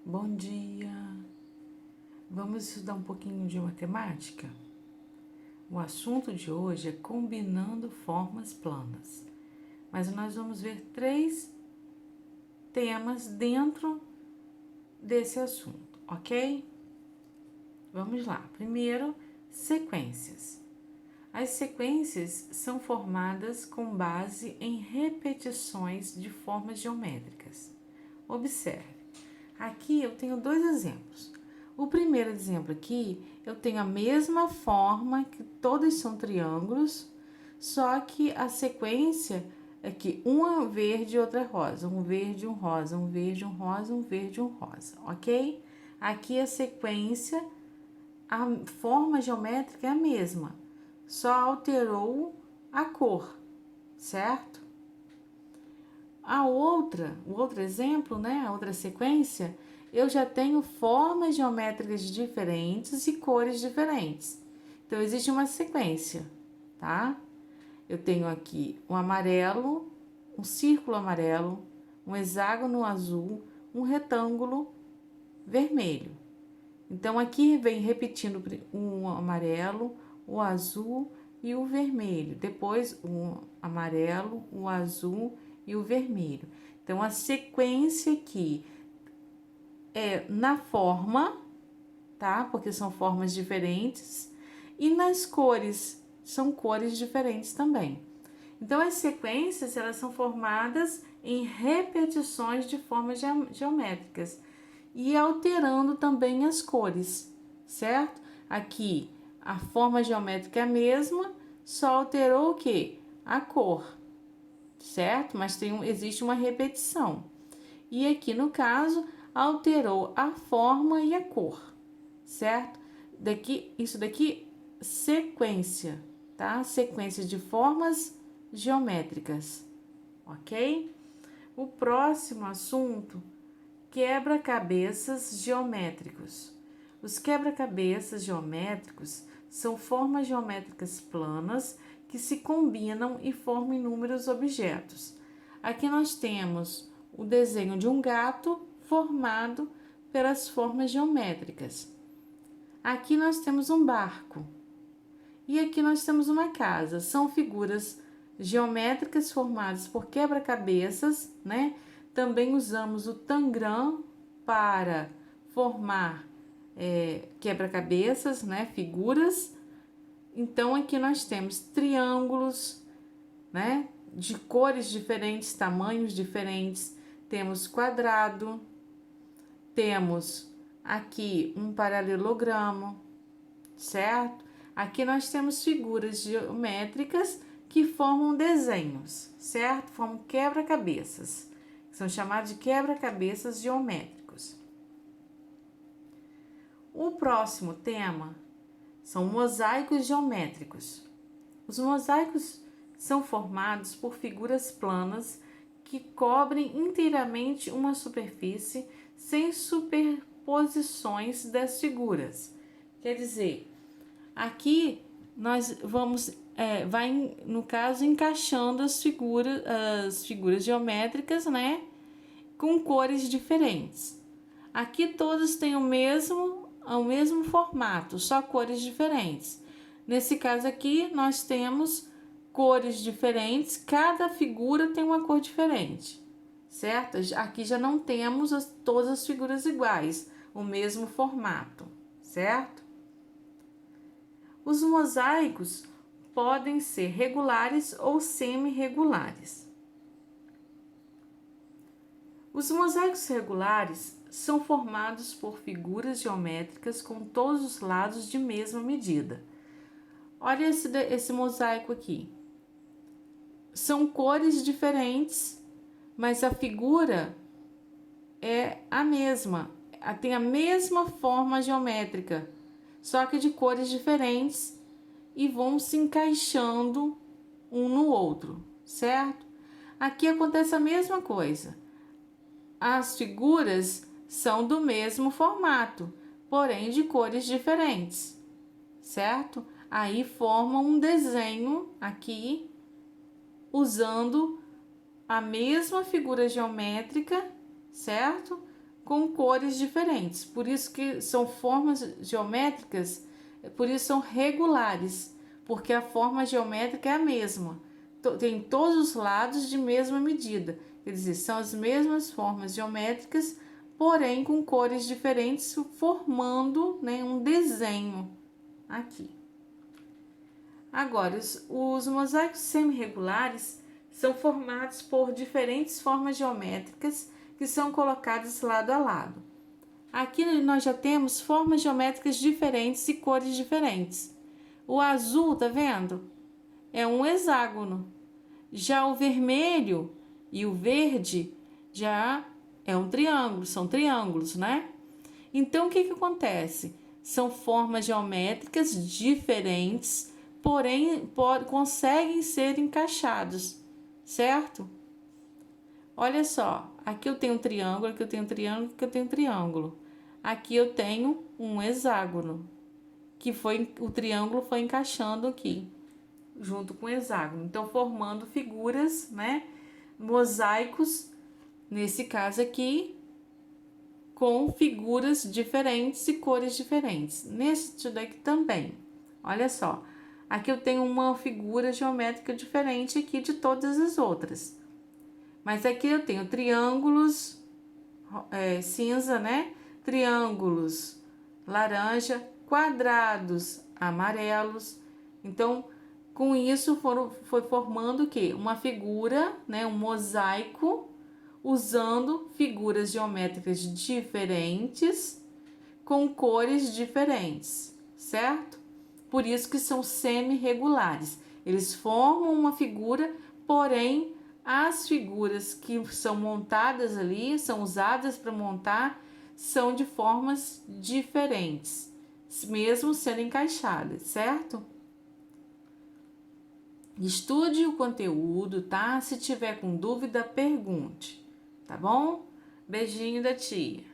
Bom dia! Vamos estudar um pouquinho de matemática? O assunto de hoje é combinando formas planas, mas nós vamos ver 3 temas dentro desse assunto, ok? Vamos lá. Primeiro, sequências. As sequências são formadas com base em repetições de formas geométricas. Observe. Aqui eu tenho 2 exemplos. O primeiro exemplo aqui, eu tenho a mesma forma, que todos são triângulos, só que a sequência é que uma verde e outra rosa, um verde, um rosa, um verde, um rosa, um verde, um rosa, ok? Aqui a sequência, a forma geométrica é a mesma, só alterou a cor, certo? O outro exemplo, né, a outra sequência, eu já tenho formas geométricas diferentes e cores diferentes. Então, existe uma sequência, tá? Eu tenho aqui um amarelo, um círculo amarelo, um hexágono azul, um retângulo vermelho. Então, aqui vem repetindo o amarelo, o azul e o vermelho. Depois, o amarelo, o azul e o vermelho. Então, a sequência aqui é na forma, tá? Porque são formas diferentes. E nas cores, são cores diferentes também. Então, as sequências, elas são formadas em repetições de formas geométricas e alterando também as cores, certo? Aqui, a forma geométrica é a mesma, só alterou o quê? A cor, certo? Mas existe uma repetição. E aqui, no caso, alterou a forma e a cor, certo? Isso daqui, sequência, tá? Sequência de formas geométricas, ok? O próximo assunto, quebra-cabeças geométricos. Os quebra-cabeças geométricos são formas geométricas planas que se combinam e formam inúmeros objetos. Aqui nós temos o desenho de um gato formado pelas formas geométricas. Aqui nós temos um barco. E aqui nós temos uma casa. São figuras geométricas formadas por quebra-cabeças, né? Também usamos o tangram para formar quebra-cabeças, né? Figuras. Então aqui nós temos triângulos, né? De cores diferentes, tamanhos diferentes. Temos quadrado, temos aqui um paralelogramo, certo? Aqui nós temos figuras geométricas que formam desenhos, certo? Formam quebra-cabeças, são chamados de quebra-cabeças geométricos. O próximo tema são mosaicos geométricos. Os mosaicos são formados por figuras planas que cobrem inteiramente uma superfície sem superposições das figuras. Quer dizer, aqui nós vamos, no caso, encaixando as figuras geométricas, né? Com cores diferentes. Aqui todos têm o mesmo formato, só cores diferentes. Nesse caso aqui, nós temos cores diferentes, cada figura tem uma cor diferente, certo? Aqui já não temos todas as figuras iguais, o mesmo formato, certo? Os mosaicos podem ser regulares ou semi-regulares. Os mosaicos regulares são formados por figuras geométricas com todos os lados de mesma medida. Olha esse mosaico aqui. São cores diferentes, mas a figura é a mesma, tem a mesma forma geométrica, só que de cores diferentes e vão se encaixando um no outro, certo? Aqui acontece a mesma coisa. As figuras são do mesmo formato, porém de cores diferentes, certo? Aí forma um desenho aqui usando a mesma figura geométrica, certo? com cores diferentes. Por isso que são formas geométricas, por isso são regulares, porque a forma geométrica é a mesma. Tem todos os lados de mesma medida. Quer dizer, são as mesmas formas geométricas, porém com cores diferentes, formando, né, um desenho aqui. Agora, os mosaicos semi-regulares são formados por diferentes formas geométricas que são colocadas lado a lado. Aqui nós já temos formas geométricas diferentes e cores diferentes. O azul, tá vendo? É um hexágono. Já o vermelho e o verde já é um triângulo, são triângulos, né? Então, o que acontece? São formas geométricas diferentes, porém conseguem ser encaixados, certo? Olha só, aqui eu tenho um triângulo, aqui eu tenho um triângulo, aqui eu tenho um triângulo. Aqui eu tenho um hexágono, que o triângulo foi encaixando aqui, junto com o hexágono. Então, formando figuras, né? Mosaicos, nesse caso aqui, com figuras diferentes e cores diferentes. Neste daqui também, olha só. Aqui eu tenho uma figura geométrica diferente aqui de todas as outras. Mas aqui eu tenho triângulos cinza, né? Triângulos laranja, quadrados amarelos. Então, com isso foi formando o quê? Uma figura, né? Um mosaico, usando figuras geométricas diferentes, com cores diferentes, certo? Por isso que são semi-regulares. Eles formam uma figura, porém as figuras que são montadas ali, são usadas para montar, são de formas diferentes, mesmo sendo encaixadas, certo? Estude o conteúdo, tá? Se tiver com dúvida, pergunte, tá bom? Beijinho da tia.